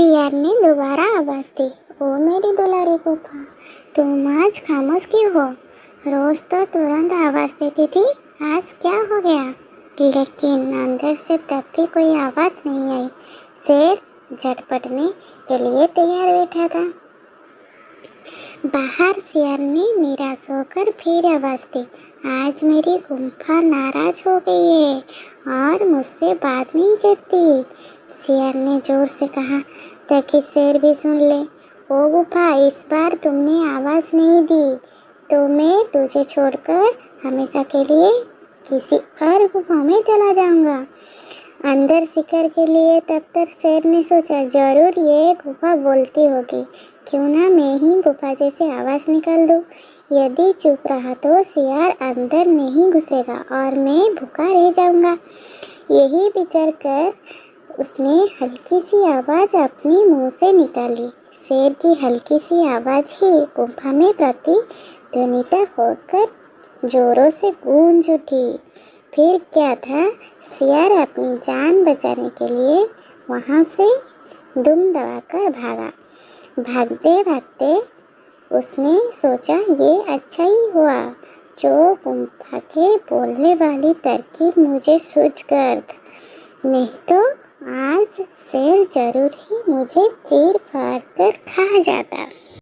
सियार ने दोबारा आवाज़ दी। ओ मेरी दुलारी गुफा, तुम आज खामोश क्यों हो? रोज़ तो तुरंत आवाज़ देती थी, आज क्या हो गया? लेकिन अंदर से तब भी कोई आवाज़ नहीं आई। शेर झटपटने के लिए तैयार बैठा था। बाहर सियार ने निराश होकर फिर आवाज़ दी। आज मेरी गुफा नाराज हो गई है और मुझसे बात नहीं करती। सियार ने जोर से कहा ताकि शेर भी सुन ले। ओ गुफा, इस बार तुमने आवाज़ नहीं दी तो मैं तुझे छोड़कर हमेशा के लिए किसी और गुफा में चला जाऊंगा। अंदर शिकार के लिए तब तक शेर ने सोचा, जरूर ये गुफा बोलती होगी, क्यों ना मैं ही गुफा जैसे आवाज़ निकाल दूँ। यदि चुप रहा तो सियार अंदर नहीं घुसेगा और मैं भूखा रह जाऊंगा। यही विचार कर उसने हल्की सी आवाज़ अपने मुंह से निकाली। शेर की हल्की सी आवाज़ ही गुफा में प्रतिध्वनित होकर जोरों से गूंज उठी। फिर क्या था, सियार अपनी जान बचाने के लिए वहाँ से दुम दबाकर भागा। भागते भागते उसने सोचा, ये अच्छा ही हुआ जो गुफा के बोलने वाली तरकीब मुझे सूझ गई, नहीं तो आज शेर जरूर ही मुझे चीर फाड़ कर खा जाता।